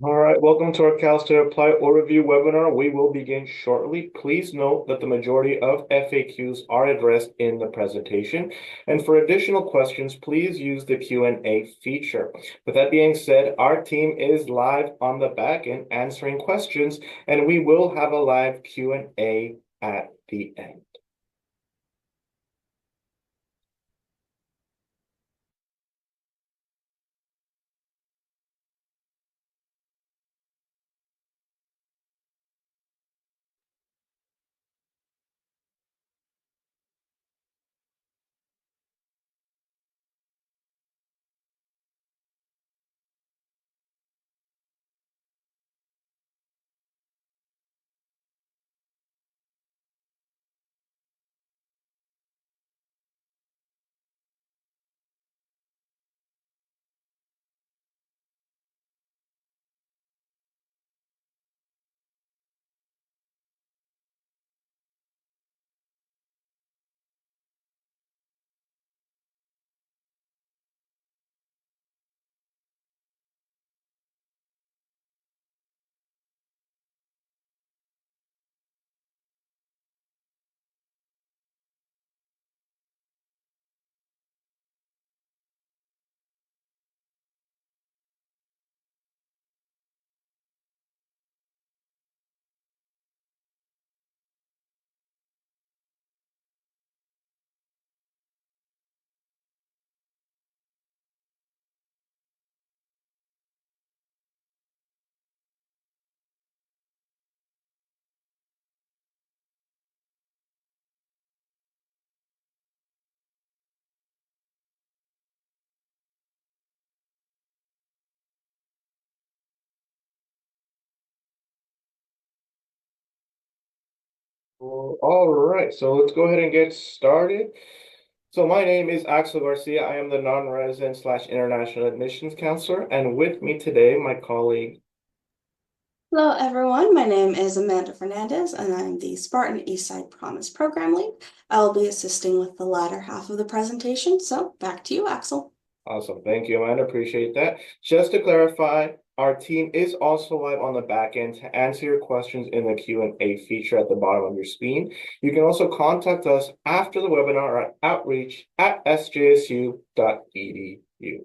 All right, welcome to our CalState Apply Overview webinar. We will begin shortly. Please note that the majority of FAQs are addressed in the presentation. And for additional questions, please use the Q&A feature. With that being said, our team is live on the back end answering questions, and we will have a live Q&A at the end. All right, so let's go ahead and get started. So my name is Axel Garcia. I am the non-resident slash international admissions counselor, and with me today, my colleague. Hello, everyone. My name is Amanda Fernandez, and I'm the Spartan Eastside Promise Program Lead. I'll be assisting with the latter half of the presentation, so back to you, Axel. Awesome. Thank you, Amanda. Appreciate that. Just to clarify, our team is also live on the back end to answer your questions in the Q&A feature at the bottom of your screen. You can also contact us after the webinar at outreach@sjsu.edu.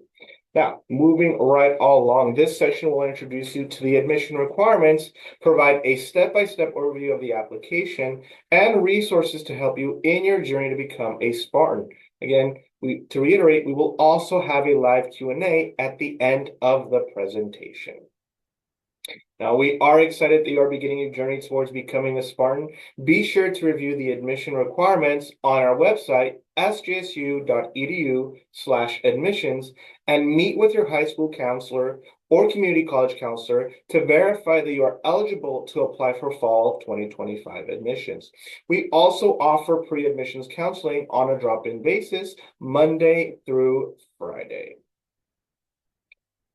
Now, moving right along, this section will introduce you to the admission requirements, provide a step-by-step overview of the application, and resources to help you in your journey to become a Spartan. Again, to reiterate, we will also have a live Q&A at the end of the presentation. Now, we are excited that you are beginning your journey towards becoming a Spartan. Be sure to review the admission requirements on our website, sjsu.edu/admissions, and meet with your high school counselor or community college counselor to verify that you are eligible to apply for fall 2025 admissions. We also offer pre-admissions counseling on a drop-in basis, Monday through Friday.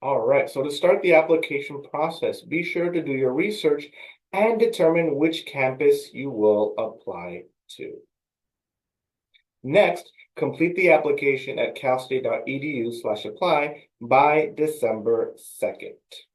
All right, so to start the application process, be sure to do your research and determine which campus you will apply to. Next, complete the application at calstate.edu/apply by December 2nd.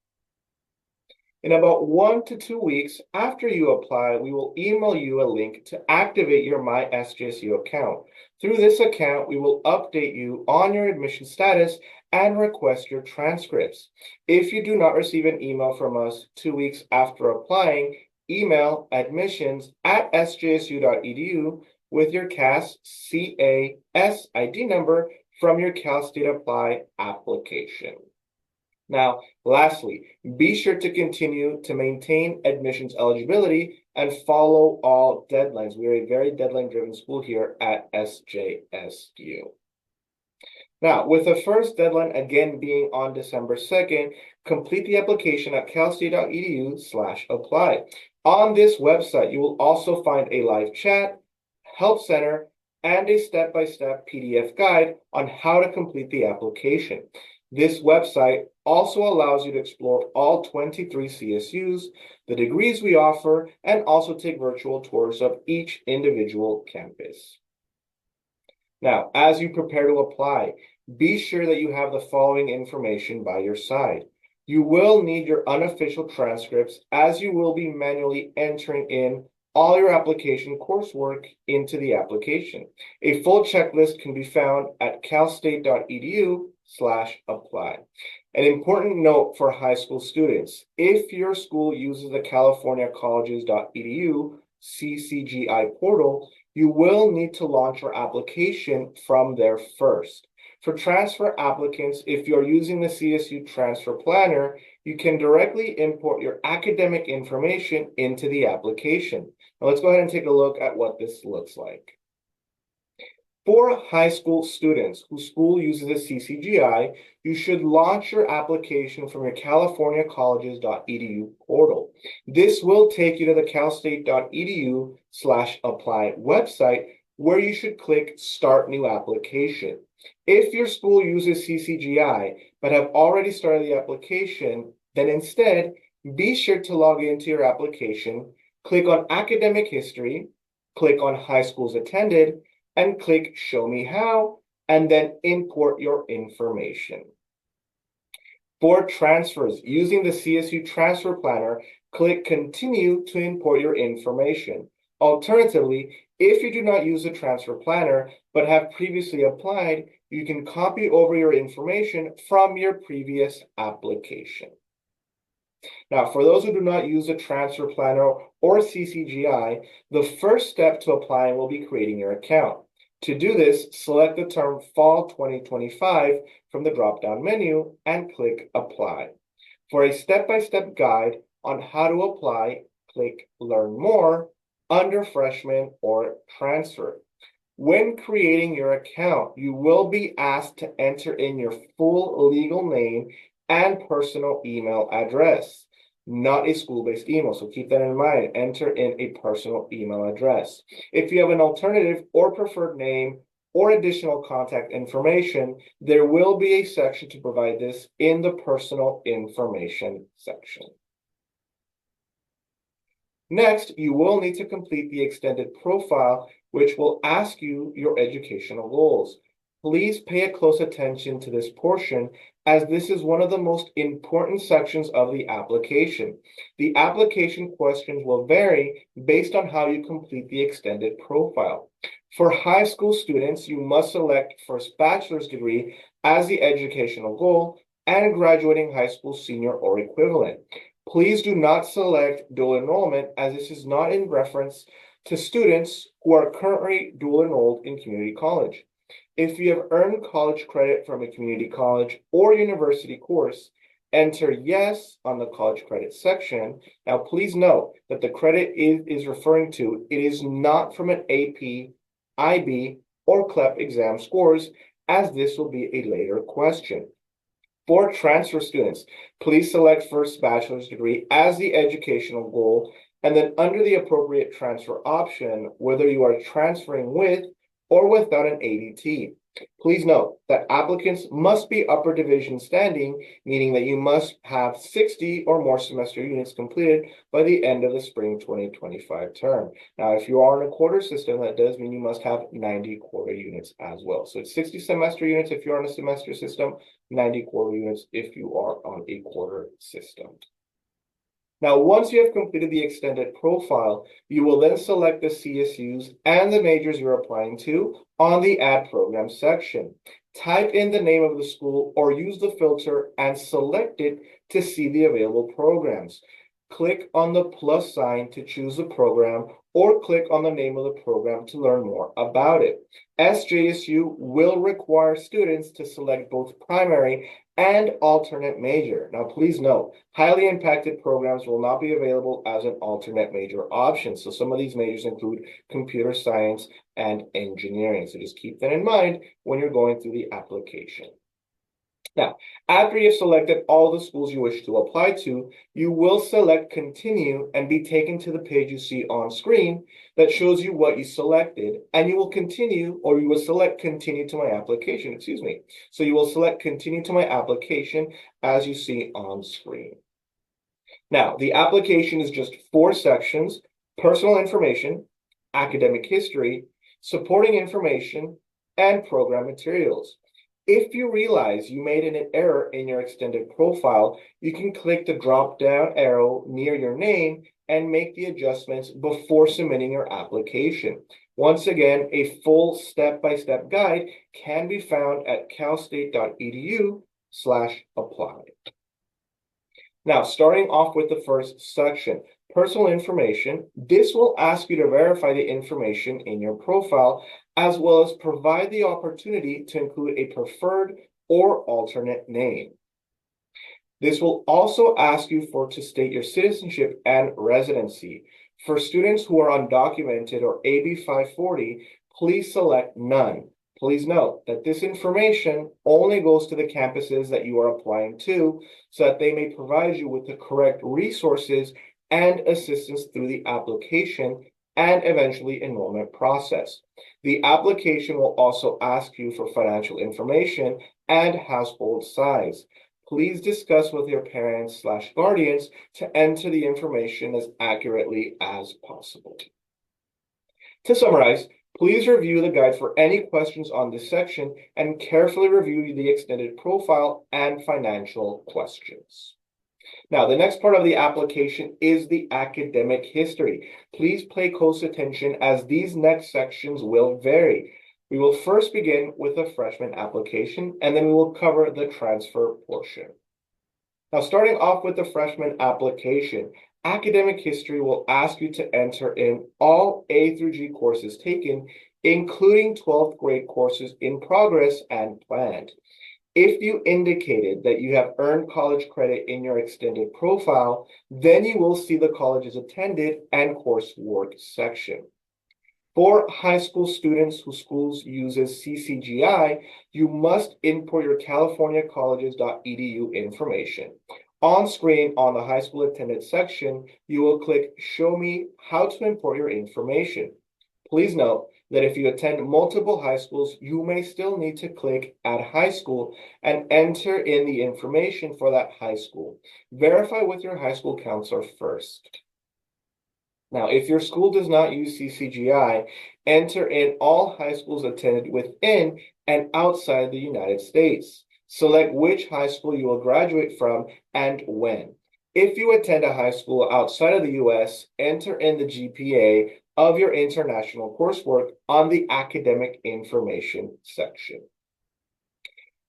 In about 1 to 2 weeks after you apply, we will email you a link to activate your My SJSU account. Through this account, we will update you on your admission status and request your transcripts. If you do not receive an email from us 2 weeks after applying, email admissions@sjsu.edu with your CAS ID number from your Cal State Apply application. Now, lastly, be sure to continue to maintain admissions eligibility and follow all deadlines. We are a very deadline-driven school here at SJSU. Now, with the first deadline again being on December 2nd, complete the application at calstate.edu/apply. On this website, you will also find a live chat, help center, and a step-by-step PDF guide on how to complete the application. This website also allows you to explore all 23 CSUs, the degrees we offer, and also take virtual tours of each individual campus. Now, as you prepare to apply, be sure that you have the following information by your side: You will need your unofficial transcripts as you will be manually entering in all your application coursework into the application. A full checklist can be found at calstate.edu/apply. An important note for high school students: if your school uses the californiacolleges.edu CCGI portal, you will need to launch your application from there first. For transfer applicants, if you're using the CSU Transfer Planner, you can directly import your academic information into the application. Now let's go ahead and take a look at what this looks like. For high school students whose school uses a CCGI, you should launch your application from your californiacolleges.edu portal. This will take you to the calstate.edu/apply website, where you should click Start New Application. If your school uses CCGI but have already started the application, then instead, be sure to log into your application, click on Academic History, click on High Schools Attended, and click Show Me How, and then import your information. For transfers using the CSU Transfer Planner, click Continue to import your information. Alternatively, if you do not use the Transfer Planner but have previously applied, you can copy over your information from your previous application. Now, for those who do not use a Transfer Planner or CCGI, the first step to applying will be creating your account. To do this, select the term Fall 2025 from the drop-down menu and click Apply. For a step-by-step guide on how to apply, click Learn More under Freshman or Transfer. When creating your account, you will be asked to enter in your full legal name and personal email address, not a school-based email. So keep that in mind. Enter in a personal email address. If you have an alternative or preferred name or additional contact information, there will be a section to provide this in the personal information section. Next, you will need to complete the extended profile, which will ask you your educational goals. Please pay a close attention to this portion, as this is one of the most important sections of the application. The application questions will vary based on how you complete the extended profile. For high school students, you must select first bachelor's degree as the educational goal and graduating high school senior or equivalent. Please do not select dual enrollment, as this is not in reference to students who are currently dual enrolled in community college. If you have earned college credit from a community college or university course, enter yes on the college credit section. Now, please note that the credit is referring to, it is not from an AP, IB, or CLEP exam scores, as this will be a later question. For transfer students, please select first bachelor's degree as the educational goal, and then under the appropriate transfer option, whether you are transferring with or without an ADT. Please note that applicants must be upper division standing, meaning that you must have 60 or more semester units completed by the end of the spring 2025 term. Now, if you are in a quarter system, that does mean you must have 90 quarter units as well. So it's 60 semester units if you're on a semester system, 90 quarter units if you are on a quarter system. Now, once you have completed the extended profile, you will then select the CSUs and the majors you're applying to on the Add Program section. Type in the name of the school or use the filter and select it to see the available programs. Click on the plus sign to choose the program, or click on the name of the program to learn more about it. SJSU will require students to select both primary and alternate major. Now, please note, highly impacted programs will not be available as an alternate major option. So some of these majors include computer science and engineering. So just keep that in mind when you're going through the application. Now, after you've selected all the schools you wish to apply to, you will select Continue and be taken to the page you see on screen that shows you what you selected, and you will continue, or you will select Continue to my application, excuse me. So you will select Continue to my application as you see on screen. Now, the application is just 4 sections: personal information, academic history, supporting information, and program materials. If you realize you made an error in your extended profile, you can click the drop-down arrow near your name and make the adjustments before submitting your application. Once again, a full step-by-step guide can be found at calstate.edu/apply. Now, starting off with the first section, personal information, this will ask you to verify the information in your profile, as well as provide the opportunity to include a preferred or alternate name. This will also ask you to state your citizenship and residency. For students who are undocumented or AB 540, please select none. Please note that this information only goes to the campuses that you are applying to so that they may provide you with the correct resources and assistance through the application and eventually enrollment process. The application will also ask you for financial information and household size. Please discuss with your parents/guardians to enter the information as accurately as possible. To summarize, please review the guide for any questions on this section and carefully review the extended profile and financial questions. Now, the next part of the application is the academic history. Please pay close attention as these next sections will vary. We will first begin with the freshman application, and then we will cover the transfer portion. Now, starting off with the freshman application, academic history will ask you to enter in all A through G courses taken, including 12th grade courses in progress and planned. If you indicated that you have earned college credit in your extended profile, then you will see the colleges attended and coursework section. For high school students whose schools uses CCGI, you must import your californiacolleges.edu information. On screen on the high school attended section, you will click Show me how to import your information. Please note that if you attend multiple high schools, you may still need to click Add High School and enter in the information for that high school. Verify with your high school counselor first. Now, if your school does not use CCGI, enter in all high schools attended within and outside the United States. Select which high school you will graduate from and when. If you attend a high school outside of the U.S., enter in the GPA of your international coursework on the academic information section.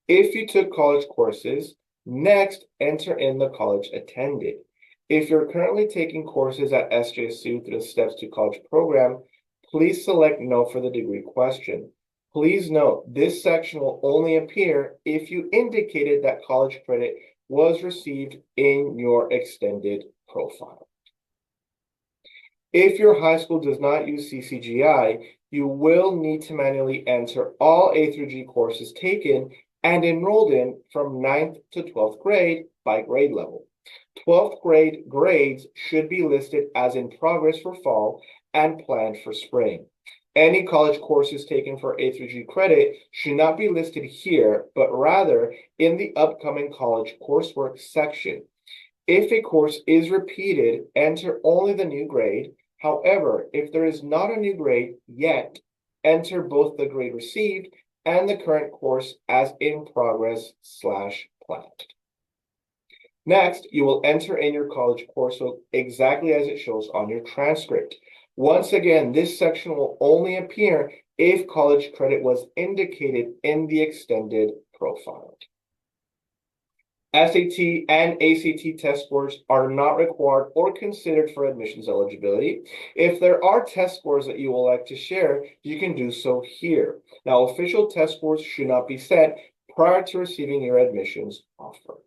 If you took college courses, next enter in the college attended. If you're currently taking courses at SJSU through the Steps to College program, please select No for the degree question. Please note, this section will only appear if you indicated that college credit was received in your extended profile. If your high school does not use CCGI, you will need to manually enter all A through G courses taken and enrolled in from 9th to 12th grade by grade level. 12th grade grades should be listed as in progress for fall and planned for spring. Any college courses taken for A through G credit should not be listed here, but rather in the upcoming college coursework section. If a course is repeated, enter only the new grade. However, if there is not a new grade yet, enter both the grade received and the current course as in progress/planned. Next, you will enter in your college coursework exactly as it shows on your transcript. Once again, this section will only appear if college credit was indicated in the extended profile. SAT and ACT test scores are not required or considered for admissions eligibility. If there are test scores that you would like to share, you can do so here. Now, official test scores should not be set prior to receiving your admissions offer.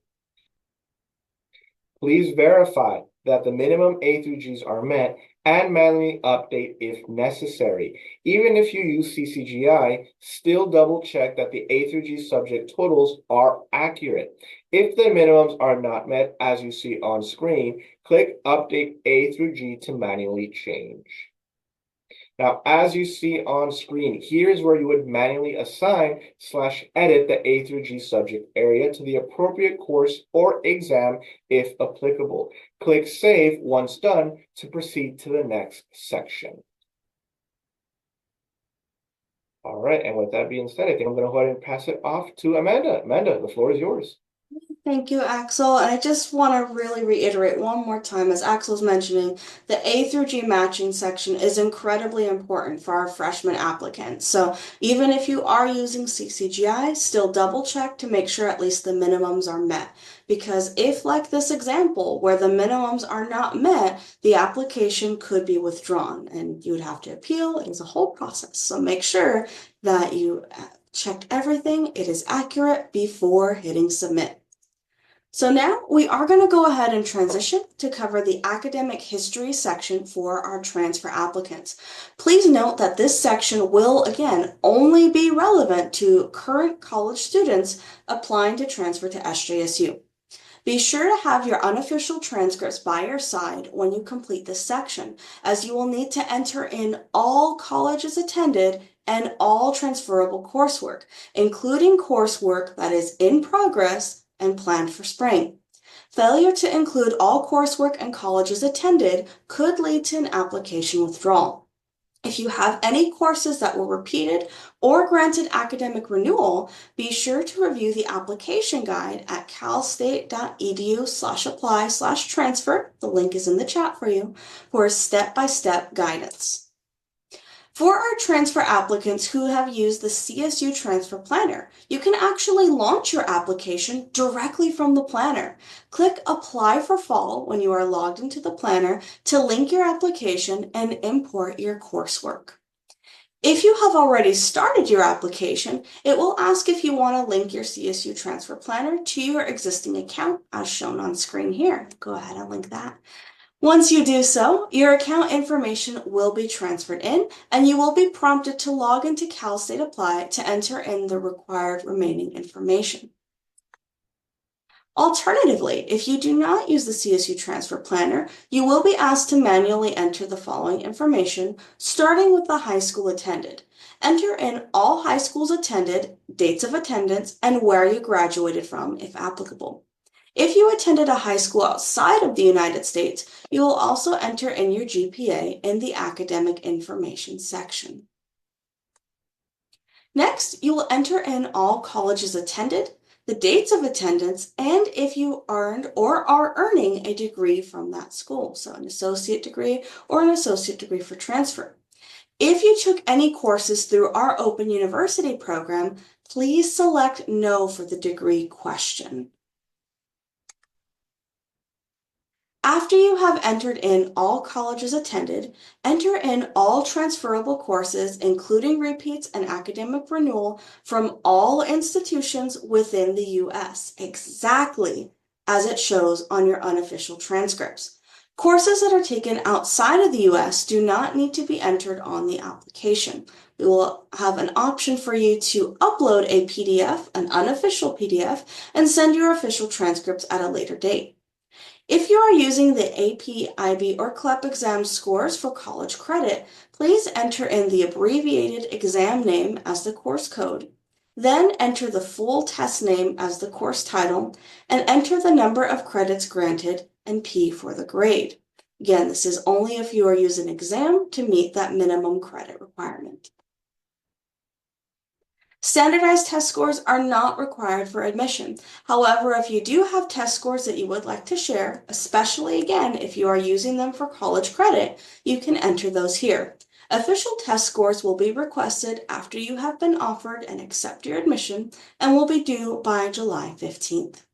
Please verify that the minimum A through Gs are met and manually update if necessary. Even if you use CCGI, still double check that the A through G subject totals are accurate. If the minimums are not met, as you see on screen, click Update A through G to manually change. Now, as you see on screen, here's where you would manually assign/edit the A through G subject area to the appropriate course or exam if applicable. Click Save once done to proceed to the next section. All right, and with that being said, I think I'm going to go ahead and pass it off to Amanda. Amanda, the floor is yours. Thank you, Axel. And I just want to really reiterate one more time, as Axel's mentioning, the A through G matching section is incredibly important for our freshman applicants. So even if you are using CCGI, still double check to make sure at least the minimums are met. Because if, like this example, where the minimums are not met, the application could be withdrawn and you would have to appeal. It is a whole process. So make sure that you checked everything, it is accurate before hitting submit. So now we are going to go ahead and transition to cover the academic history section for our transfer applicants. Please note that this section will, again, only be relevant to current college students applying to transfer to SJSU. Be sure to have your unofficial transcripts by your side when you complete this section, as you will need to enter in all colleges attended and all transferable coursework, including coursework that is in progress and planned for spring. Failure to include all coursework and colleges attended could lead to an application withdrawal. If you have any courses that were repeated or granted academic renewal, be sure to review the application guide at calstate.edu/apply/transfer. The link is in the chat for you for step-by-step guidance. For our transfer applicants who have used the CSU Transfer Planner, you can actually launch your application directly from the planner. Click Apply for Fall when you are logged into the planner to link your application and import your coursework. If you have already started your application, it will ask if you want to link your CSU Transfer Planner to your existing account, as shown on screen here. Go ahead and link that. Once you do so, your account information will be transferred in, and you will be prompted to log into CalState Apply to enter in the required remaining information. Alternatively, if you do not use the CSU Transfer Planner, you will be asked to manually enter the following information, starting with the high school attended. Enter in all high schools attended, dates of attendance, and where you graduated from, if applicable. If you attended a high school outside of the United States, you will also enter in your GPA in the academic information section. Next, you will enter in all colleges attended, the dates of attendance, and if you earned or are earning a degree from that school, so an associate degree or an associate degree for transfer. If you took any courses through our Open University program, please select No for the degree question. After you have entered in all colleges attended, enter in all transferable courses, including repeats and academic renewal from all institutions within the U.S., exactly as it shows on your unofficial transcripts. Courses that are taken outside of the U.S. do not need to be entered on the application. We will have an option for you to upload a PDF, an unofficial PDF, and send your official transcripts at a later date. If you are using the AP, IB, or CLEP exam scores for college credit, please enter in the abbreviated exam name as the course code. Then enter the full test name as the course title, and enter the number of credits granted and P for the grade. Again, this is only if you are using an exam to meet that minimum credit requirement. Standardized test scores are not required for admission. However, if you do have test scores that you would like to share, especially again if you are using them for college credit, you can enter those here. Official test scores will be requested after you have been offered and accept your admission and will be due by July 15th.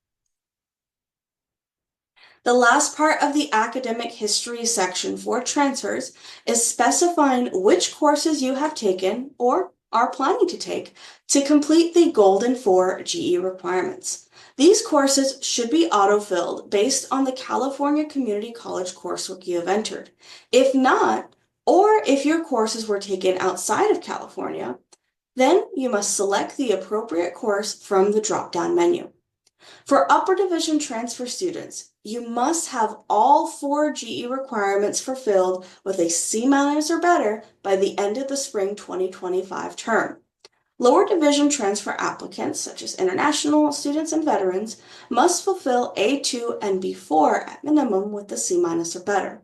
The last part of the academic history section for transfers is specifying which courses you have taken or are planning to take to complete the Golden 4 GE requirements. These courses should be auto-filled based on the California Community College coursework you have entered. If not, or if your courses were taken outside of California, then you must select the appropriate course from the drop-down menu. For upper division transfer students, you must have all 4 GE requirements fulfilled with a C- or better by the end of the spring 2025 term. Lower division transfer applicants, such as international students and veterans, must fulfill A2 and B4 at minimum with a C- or better.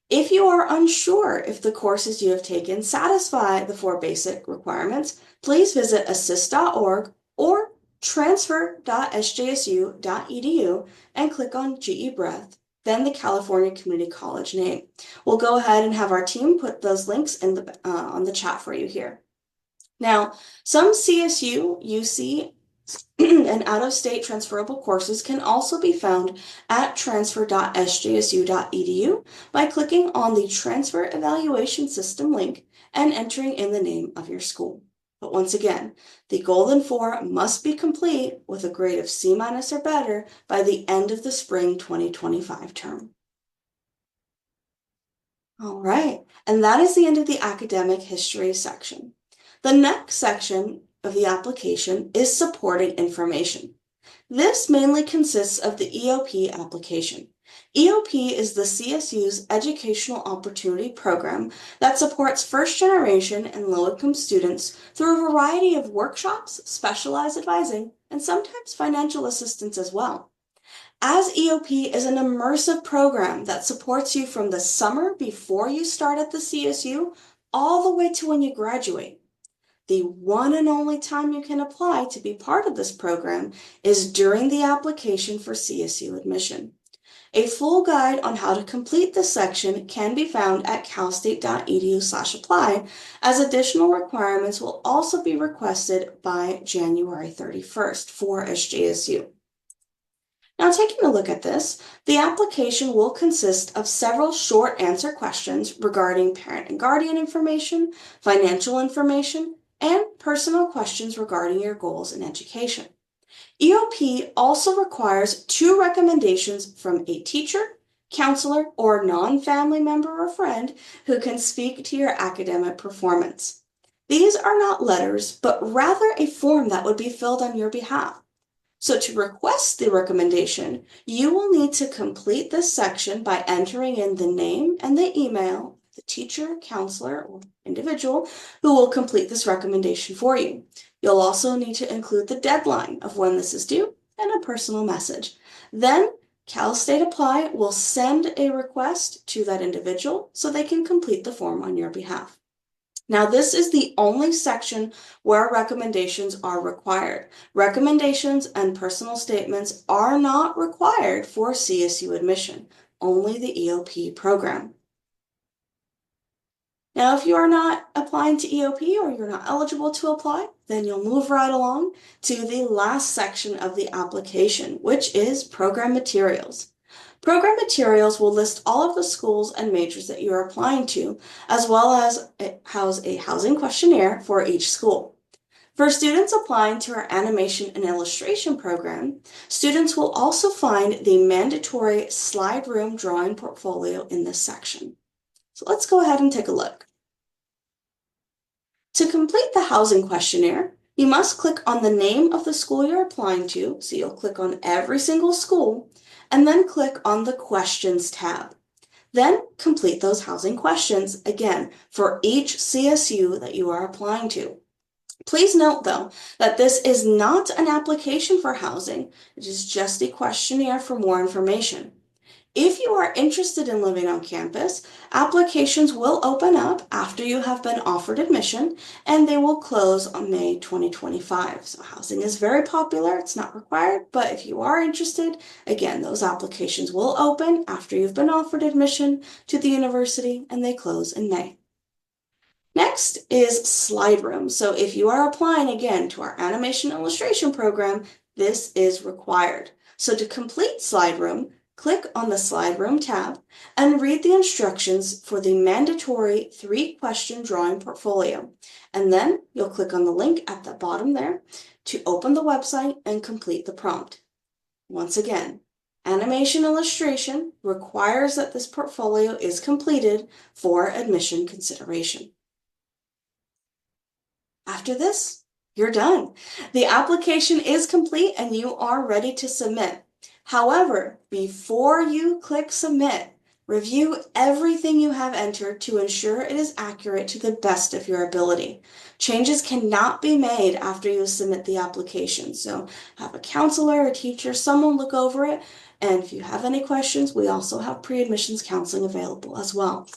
If you are unsure if the courses you have taken satisfy the 4 basic requirements, please visit assist.org or transfer.sjsu.edu and click on GE Breath, then the California Community College name. We'll go ahead and have our team put those links in on the chat for you here. Now, some CSU, UC, and out-of-state transferable courses can also be found at transfer.sjsu.edu by clicking on the Transfer Evaluation System link and entering in the name of your school. But once again, the Golden 4 must be complete with a grade of C- or better by the end of the spring 2025 term. All right, and that is the end of the academic history section. The next section of the application is supporting information. This mainly consists of the EOP application. EOP is the CSU's Educational Opportunity Program that supports first-generation and low-income students through a variety of workshops, specialized advising, and sometimes financial assistance as well. As EOP is an immersive program that supports you from the summer before you start at the CSU all the way to when you graduate. The one and only time you can apply to be part of this program is during the application for CSU admission. A full guide on how to complete this section can be found at calstate.edu/apply, as additional requirements will also be requested by January 31st for SJSU. Now, taking a look at this, the application will consist of several short answer questions regarding parent and guardian information, financial information, and personal questions regarding your goals in education. EOP also requires 2 recommendations from a teacher, counselor, or non-family member or friend who can speak to your academic performance. These are not letters, but rather a form that would be filled on your behalf. So to request the recommendation, you will need to complete this section by entering in the name and the email of the teacher, counselor, or individual who will complete this recommendation for you. You'll also need to include the deadline of when this is due and a personal message. Then Cal State Apply will send a request to that individual so they can complete the form on your behalf. Now, this is the only section where recommendations are required. Recommendations and personal statements are not required for CSU admission, only the EOP program. Now, if you are not applying to EOP or you're not eligible to apply, then you'll move right along to the last section of the application, which is program materials. Program materials will list all of the schools and majors that you are applying to, as well as house a housing questionnaire for each school. For students applying to our animation and illustration program, students will also find the mandatory slide room drawing portfolio in this section. So let's go ahead and take a look. To complete the housing questionnaire, you must click on the name of the school you're applying to, so you'll click on every single school, and then click on the Questions tab. Then complete those housing questions, again, for each CSU that you are applying to. Please note, though, that this is not an application for housing. It is just a questionnaire for more information. If you are interested in living on campus, applications will open up after you have been offered admission, and they will close on May 2025. So housing is very popular. It's not required, but if you are interested, again, those applications will open after you've been offered admission to the university, and they close in May. Next is slide room. So if you are applying again to our animation illustration program, this is required. So to complete slide room, click on the Slide Room tab and read the instructions for the mandatory 3-question drawing portfolio. And then you'll click on the link at the bottom there to open the website and complete the prompt. Once again, animation illustration requires that this portfolio is completed for admission consideration. After this, you're done. The application is complete and you are ready to submit. However, before you click submit, Review everything you have entered to ensure it is accurate to the best of your ability. Changes cannot be made after you submit the application, so have a counselor, a teacher, someone look over it, and if you have any questions, we also have pre-admissions counseling available as well.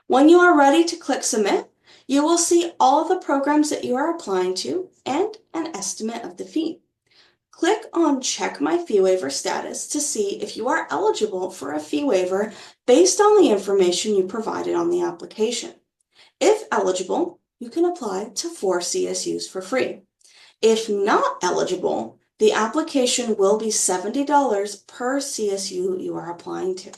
When you are ready to click submit, you will see all of the programs that you are applying to and an estimate of the fee. Click on Check My Fee Waiver Status to see if you are eligible for a fee waiver based on the information you provided on the application. If eligible, you can apply to 4 CSUs for free. If not eligible, the application will be $70 per CSU you are applying to.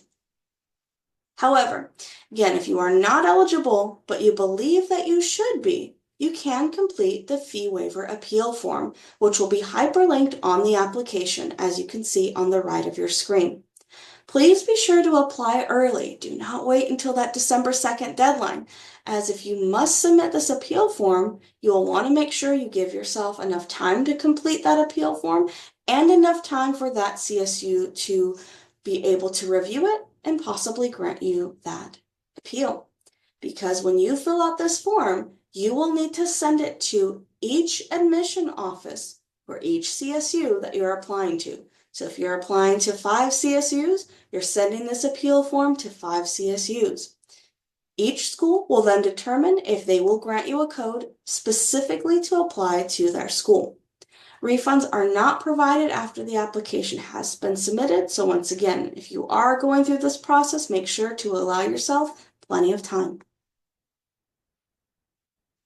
However, again, if you are not eligible, but you believe that you should be, you can complete the fee waiver appeal form, which will be hyperlinked on the application, as you can see on the right of your screen. Please be sure to apply early. Do not wait until that December 2nd deadline, as if you must submit this appeal form, you will want to make sure you give yourself enough time to complete that appeal form and enough time for that CSU to be able to review it and possibly grant you that appeal. Because when you fill out this form, you will need to send it to each admission office for each CSU that you're applying to. So if you're applying to 5 CSUs, you're sending this appeal form to 5 CSUs. Each school will then determine if they will grant you a code specifically to apply to their school. Refunds are not provided after the application has been submitted. So once again, if you are going through this process, make sure to allow yourself plenty of time.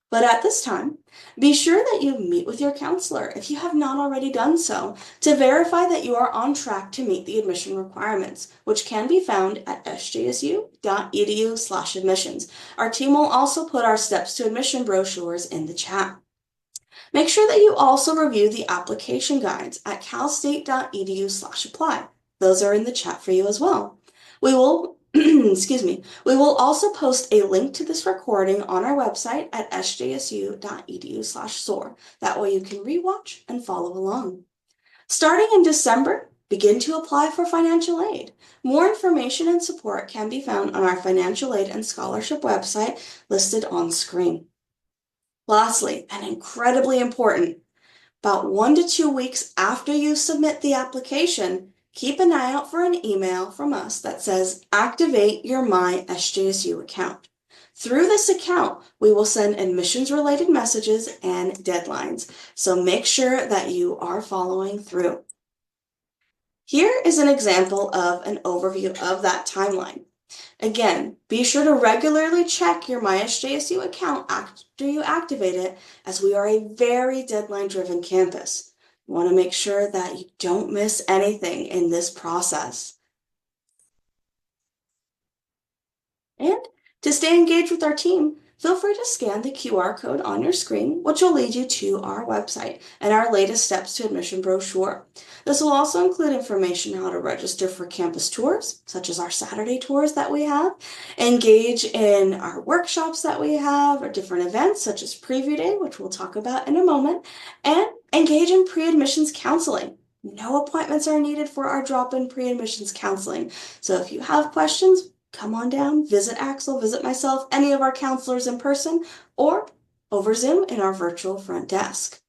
But at this time, be sure that you meet with your counselor if you have not already done so to verify that you are on track to meet the admission requirements, which can be found at sjsu.edu/admissions. Our team will also put our steps to admission brochures in the chat. Make sure that you also review the application guides at calstate.edu/apply. Those are in the chat for you as well. We will excuse me. We will also post a link to this recording on our website at sjsu.edu/soar. That way you can rewatch and follow along. Starting in December, begin to apply for financial aid. More information and support can be found on our financial aid and scholarship website listed on screen. Lastly, and incredibly important, about 1 to 2 weeks after you submit the application, keep an eye out for an email from us that says activate your My SJSU account. Through this account, we will send admissions-related messages and deadlines, so make sure that you are following through. Here is an example of an overview of that timeline. Again, be sure to regularly check your MySJSU account after you activate it, as we are a very deadline-driven campus. You want to make sure that you don't miss anything in this process. And to stay engaged with our team, feel free to scan the QR code on your screen, which will lead you to our website and our latest steps to admission brochure. This will also include information on how to register for campus tours, such as our Saturday tours that we have, engage in our workshops that we have, or different events such as Preview Day, which we'll talk about in a moment, and engage in pre-admissions counseling. No appointments are needed for our drop-in pre-admissions counseling. So if you have questions, come on down, visit Axel, visit myself, any of our counselors in person, or over Zoom in our virtual front desk.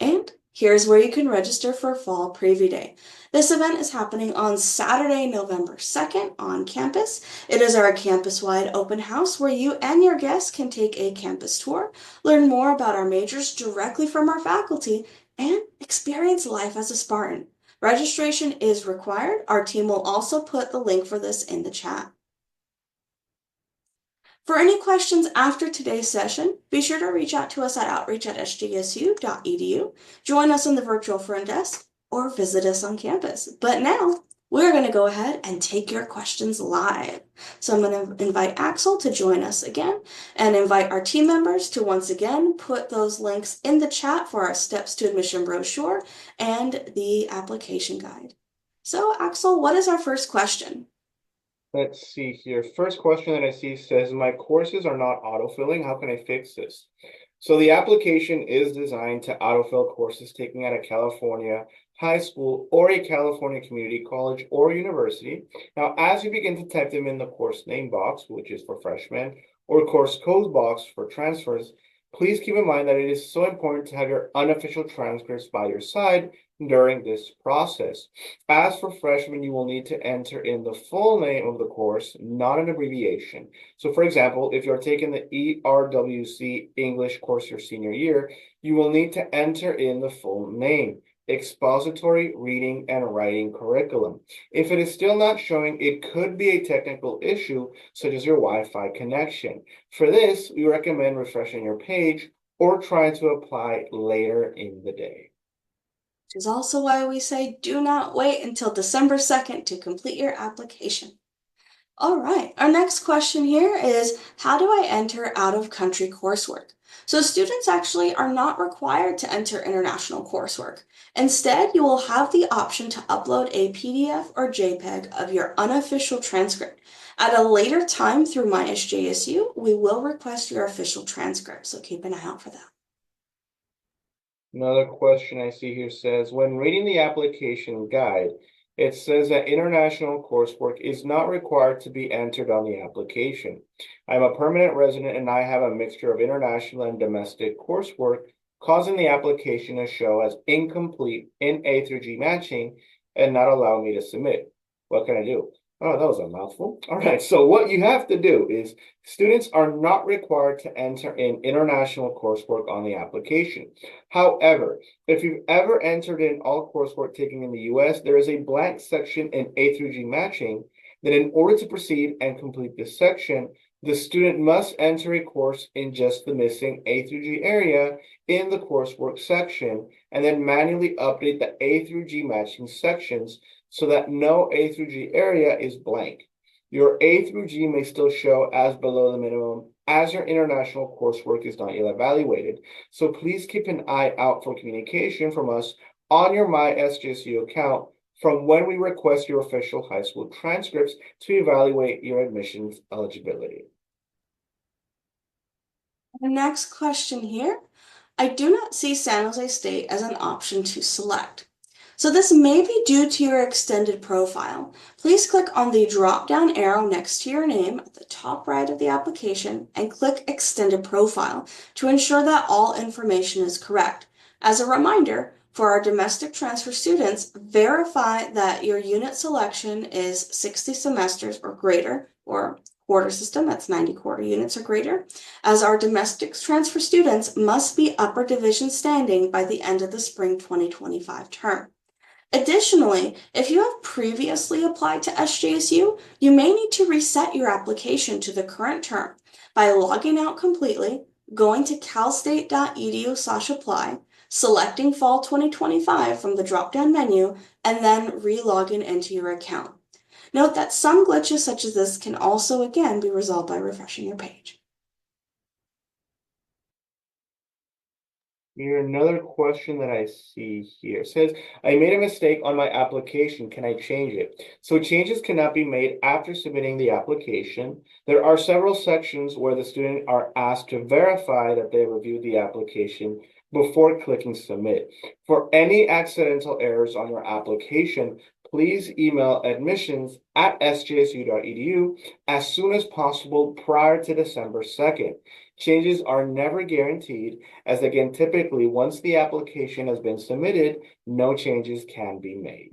And here's where you can register for Fall Preview Day. This event is happening on Saturday, November 2nd on campus. It is our campus-wide open house where you and your guests can take a campus tour, learn more about our majors directly from our faculty, and experience life as a Spartan. Registration is required. Our team will also put the link for this in the chat. For any questions after today's session, be sure to reach out to us at outreach@sjsu.edu, join us in the virtual front desk, or visit us on campus. But now, we're going to go ahead and take your questions live. So I'm going to invite Axel to join us again and invite our team members to once again put those links in the chat for our steps to admission brochure and the application guide. So Axel, what is our first question? Let's see here. First question that I see says, my courses are not autofilling. How can I fix this? So the application is designed to autofill courses taken at a California high school or a California community college or university. Now, as you begin to type them in the course name box, which is for freshmen, or course code box for transfers, please keep in mind that it is so important to have your unofficial transcripts by your side during this process. As for freshmen, you will need to enter in the full name of the course, not an abbreviation. So for example, if you're taking the ERWC English course your senior year, you will need to enter in the full name, Expository Reading and Writing Curriculum. If it is still not showing, it could be a technical issue, such as your Wi-Fi connection. For this, we recommend refreshing your page or trying to apply later in the day. Which is also why we say do not wait until December 2nd to complete your application. All right, our next question here is, how do I enter out-of-country coursework? So students actually are not required to enter international coursework. Instead, you will have the option to upload a PDF or JPEG of your unofficial transcript. At a later time through MySJSU, we will request your official transcript, so keep an eye out for that. Another question I see here says, when reading the application guide, it says that international coursework is not required to be entered on the application. I'm a permanent resident and I have a mixture of international and domestic coursework, causing the application to show as incomplete in A through G matching and not allow me to submit. What can I do? Oh, that was a mouthful. All right, so what you have to do is students are not required to enter in international coursework on the application. However, if you've ever entered in all coursework taken in the US, there is a blank section in A through G matching that in order to proceed and complete this section, the student must enter a course in just the missing A through G area in the coursework section, and then manually update the A through G matching sections so that no A through G area is blank. Your A through G may still show as below the minimum as your international coursework is not yet evaluated. So please keep an eye out for communication from us on your MySJSU account from when we request your official high school transcripts to evaluate your admissions eligibility. The next question here, I do not see San Jose State as an option to select. So this may be due to your extended profile. Please click on the drop-down arrow next to your name at the top right of the application and click Extended Profile to ensure that all information is correct. As a reminder, for our domestic transfer students, verify that your unit selection is 60 semesters or greater, or quarter system, that's 90 quarter units or greater, as our domestic transfer students must be upper division standing by the end of the spring 2025 term. Additionally, if you have previously applied to SJSU, you may need to reset your application to the current term by logging out completely, going to calstate.edu/apply, selecting Fall 2025 from the drop-down menu, and then re-logging into your account. Note that some glitches such as this can also again be resolved by refreshing your page. Here, another question that I see here says, I made a mistake on my application. Can I change it? So changes cannot be made after submitting the application. There are several sections where the student are asked to verify that they reviewed the application before clicking submit. For any accidental errors on your application, please email admissions@sjsu.edu as soon as possible prior to December 2nd. Changes are never guaranteed, as again, typically once the application has been submitted, no changes can be made.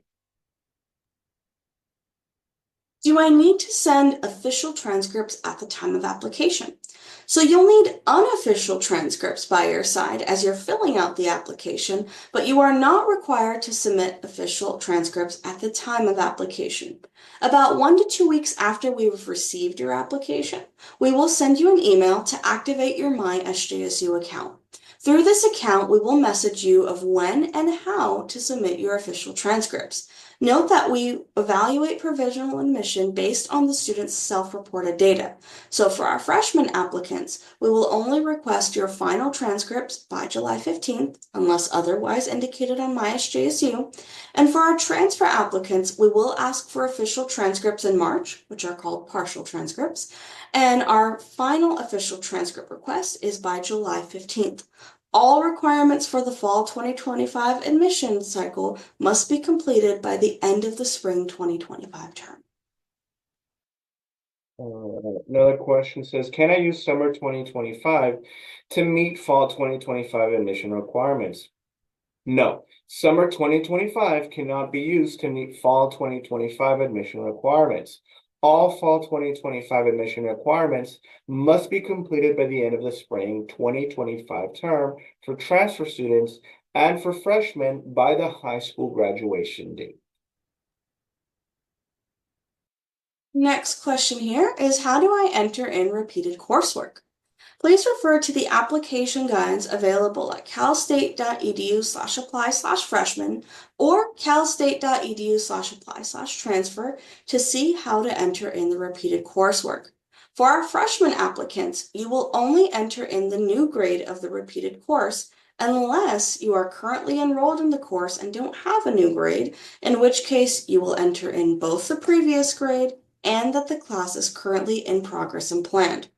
Do I need to send official transcripts at the time of application? So you'll need unofficial transcripts by your side as you're filling out the application, but you are not required to submit official transcripts at the time of application. About 1 to 2 weeks after we've received your application, we will send you an email to activate your MySJSU account. Through this account, we will message you of when and how to submit your official transcripts. Note that we evaluate provisional admission based on the student's self-reported data. So for our freshman applicants, we will only request your final transcripts by July 15th, unless otherwise indicated on MySJSU. And for our transfer applicants, we will ask for official transcripts in March, which are called partial transcripts. And our final official transcript request is by July 15th. All requirements for the fall 2025 admission cycle must be completed by the end of the spring 2025 term. Another question says, can I use summer 2025 to meet fall 2025 admission requirements? No, summer 2025 cannot be used to meet fall 2025 admission requirements. All fall 2025 admission requirements must be completed by the end of the spring 2025 term for transfer students and for freshmen by the high school graduation date. Next question here is, how do I enter in repeated coursework? Please refer to the application guides available at calstate.edu/apply/freshman or calstate.edu/apply/transfer to see how to enter in the repeated coursework. For our freshman applicants, you will only enter in the new grade of the repeated course unless you are currently enrolled in the course and don't have a new grade, in which case you will enter in both the previous grade and that the class is currently in progress and planned.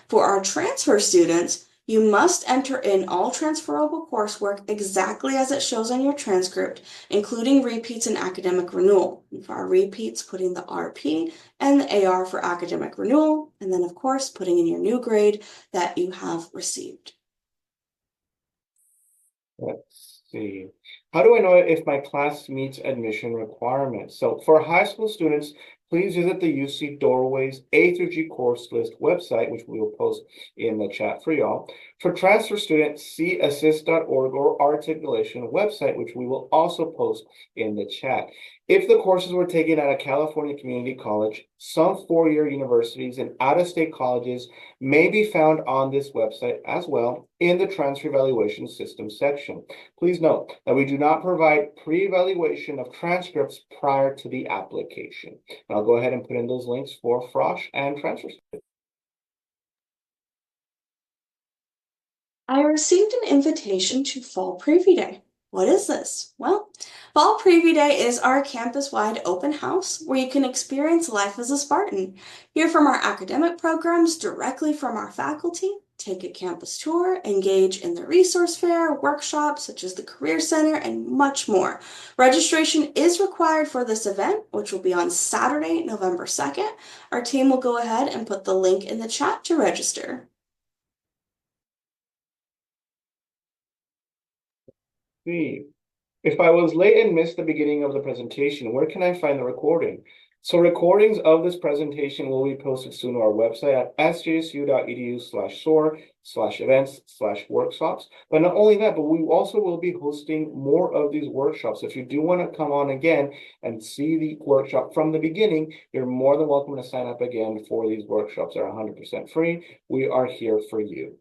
For our transfer students, you must enter in all transferable coursework exactly as it shows on your transcript, including repeats and academic renewal. And for our repeats, putting the RP and the AR for academic renewal, and then of course, putting in your new grade that you have received. Let's see. How do I know if my class meets admission requirements? So for high school students, please visit the UC Doorways A through G course list website, which we will post in the chat for y'all. For transfer students, see assist.org or Articulation website, which we will also post in the chat. If the courses were taken at a California community college, some four-year universities and out-of-state colleges may be found on this website as well in the transfer evaluation system section. Please note that we do not provide pre-evaluation of transcripts prior to the application. And I'll go ahead and put in those links for Frosh and transfer students. I received an invitation to Fall Preview Day. What is this? Well, Fall Preview Day is our campus-wide open house where you can experience life as a Spartan, hear from our academic programs directly from our faculty, take a campus tour, engage in the resource fair, workshops such as the Career Center, and much more. Registration is required for this event, which will be on Saturday, November 2nd. Our team will go ahead and put the link in the chat to register. See, if I was late and missed the beginning of the presentation, where can I find the recording? So recordings of this presentation will be posted soon to our website at sjsu.edu/soar/events/workshops. But not only that, but we also will be hosting more of these workshops. If you do want to come on again and see the workshop from the beginning, you're more than welcome to sign up again for these workshops. They're 100% free. We are here for you.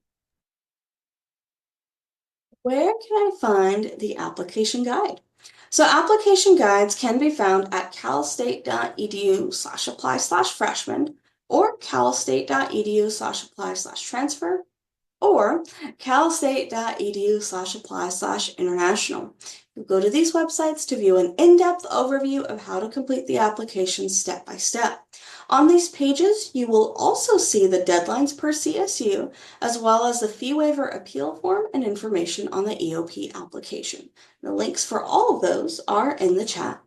Where can I find the application guide? So application guides can be found at calstate.edu/apply/freshman or calstate.edu/apply/transfer or calstate.edu/apply/international. You go to these websites to view an in-depth overview of how to complete the application step by step. On these pages, you will also see the deadlines per CSU, as well as the fee waiver appeal form and information on the EOP application. The links for all of those are in the chat.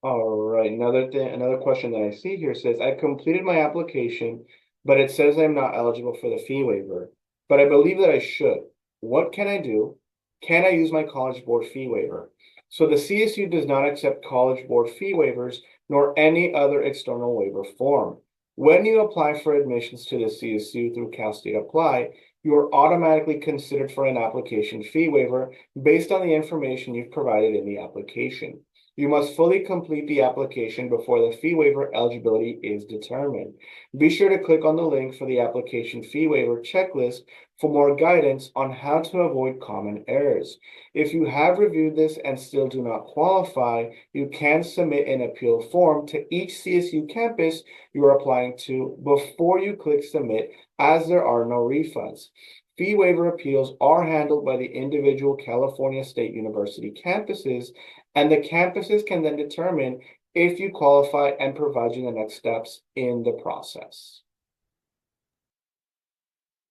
All right, another question that I see here says, I completed my application, but it says I'm not eligible for the fee waiver, but I believe that I should. What can I do? Can I use my College Board fee waiver? So the CSU does not accept College Board fee waivers nor any other external waiver form. When you apply for admissions to the CSU through Cal State Apply, you are automatically considered for an application fee waiver based on the information you've provided in the application. You must fully complete the application before the fee waiver eligibility is determined. Be sure to click on the link for the application fee waiver checklist for more guidance on how to avoid common errors. If you have reviewed this and still do not qualify, you can submit an appeal form to each CSU campus you are applying to before you click submit, as there are no refunds. Fee waiver appeals are handled by the individual California State University campuses, and the campuses can then determine if you qualify and provide you the next steps in the process.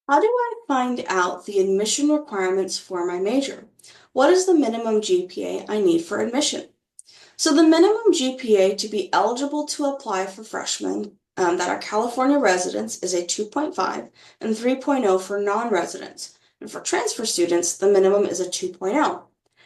How do I find out the admission requirements for my major? What is the minimum GPA I need for admission? So the minimum GPA to be eligible to apply for freshmen that are California residents is a 2.5 and 3.0 for non-residents. And for transfer students, the minimum is a 2.0.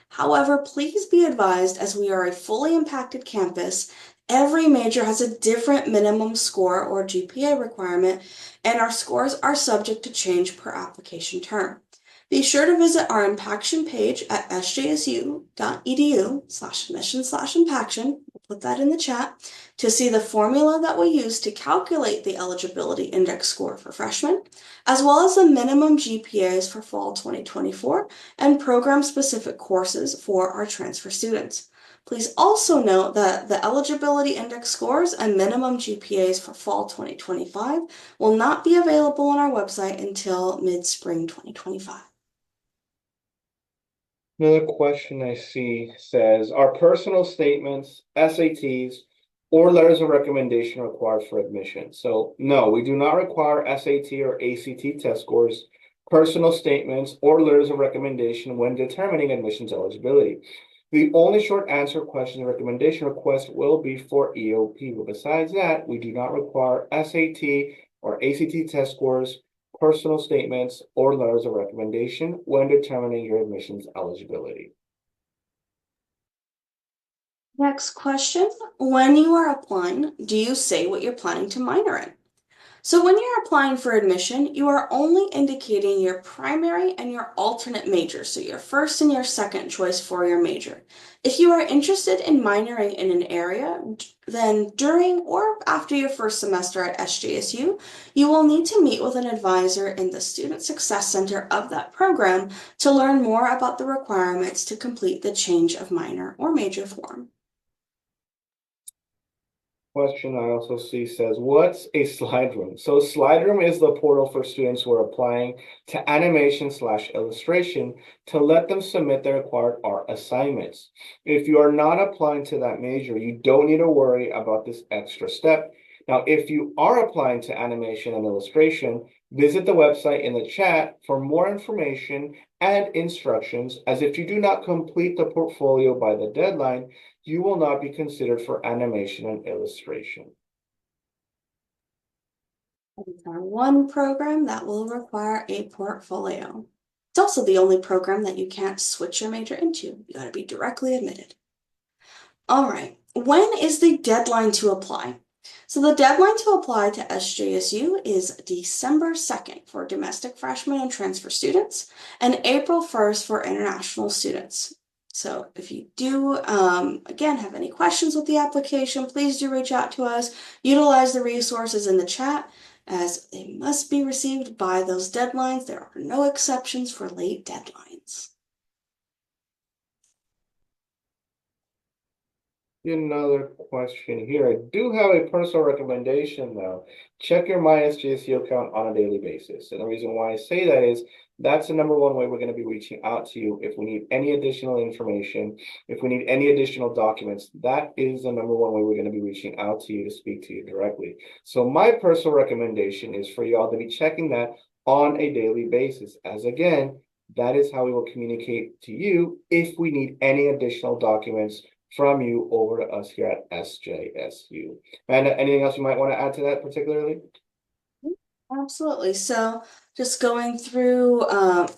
However, please be advised, as we are a fully impacted campus, every major has a different minimum score or GPA requirement, and our scores are subject to change per application term. Be sure to visit our impaction page at sjsu.edu/admission/impaction. We'll put that in the chat to see the formula that we use to calculate the eligibility index score for freshmen, as well as the minimum GPAs for fall 2024 and program-specific courses for our transfer students. Please also note that the eligibility index scores and minimum GPAs for fall 2025 will not be available on our website until mid-spring 2025. Another question I see says, are personal statements, SATs, or letters of recommendation required for admission? So no, we do not require SAT or ACT test scores, personal statements, or letters of recommendation when determining admissions eligibility. The only short answer question and recommendation request will be for EOP, but besides that, we do not require SAT or ACT test scores, personal statements, or letters of recommendation when determining your admissions eligibility. Next question. When you are applying, do you say what you're planning to minor in? So when you're applying for admission, you are only indicating your primary and your alternate major, so your first and your second choice for your major. If you are interested in minoring in an area, then during or after your first semester at SJSU, you will need to meet with an advisor in the Student Success Center of that program to learn more about the requirements to complete the change of minor or major form. Question I also see says, what's a slide room? So slide room is the portal for students who are applying to animation/illustration to let them submit their required art assignments. If you are not applying to that major, you don't need to worry about this extra step. Now, if you are applying to animation and illustration, visit the website in the chat for more information and instructions, as if you do not complete the portfolio by the deadline, you will not be considered for animation and illustration. It's our one program that will require a portfolio. It's also the only program that you can't switch your major into. You gotta be directly admitted. All right, when is the deadline to apply? So the deadline to apply to SJSU is December 2nd for domestic freshmen and transfer students, and April 1st for international students. So if you do, again, have any questions with the application, please do reach out to us. Utilize the resources in the chat, as they must be received by those deadlines. There are no exceptions for late deadlines. Another question here. I do have a personal recommendation though. Check your MySJSU account on a daily basis. And the reason why I say that is that's the number one way we're going to be reaching out to you if we need any additional information, if we need any additional documents. That is the number one way we're going to be reaching out to you to speak to you directly. So my personal recommendation is for y'all to be checking that on a daily basis, as again, that is how we will communicate to you if we need any additional documents from you over to us here at SJSU. And anything else you might want to add to that particularly? Absolutely. So just going through,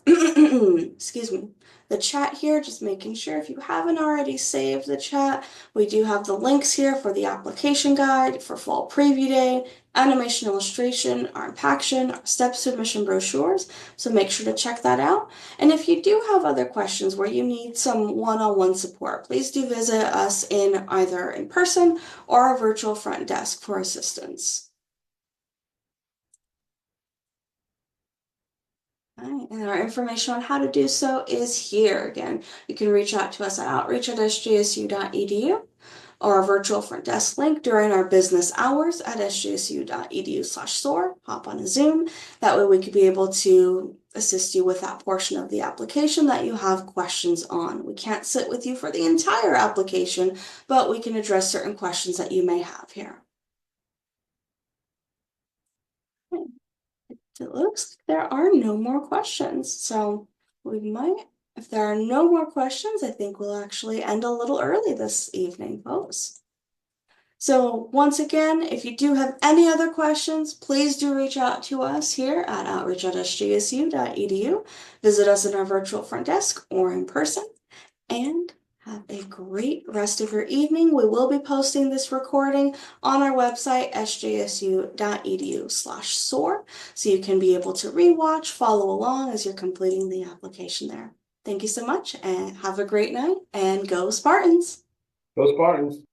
excuse me, the chat here, just making sure if you haven't already saved the chat, we do have the links here for the application guide, for fall preview day, animation illustration, our impaction, our step submission brochures. So make sure to check that out. And if you do have other questions where you need some one-on-one support, please do visit us in either in person or our virtual front desk for assistance. All right, and our information on how to do so is here. Again, you can reach out to us at outreach@sjsu.edu or our virtual front desk link during our business hours at sjsu.edu/soar. Hop on a Zoom. That way we could be able to assist you with that portion of the application that you have questions on. We can't sit with you for the entire application, but we can address certain questions that you may have here. It looks like there are no more questions, so we might, if there are no more questions, I think we'll actually end a little early this evening, folks. So once again, if you do have any other questions, please do reach out to us here at outreach@sjsu.edu. Visit us in our virtual front desk or in person, and have a great rest of your evening. We will be posting this recording on our website, sjsu.edu/soar, so you can be able to rewatch, follow along as you're completing the application there. Thank you so much and have a great night, and go Spartans! Go Spartans.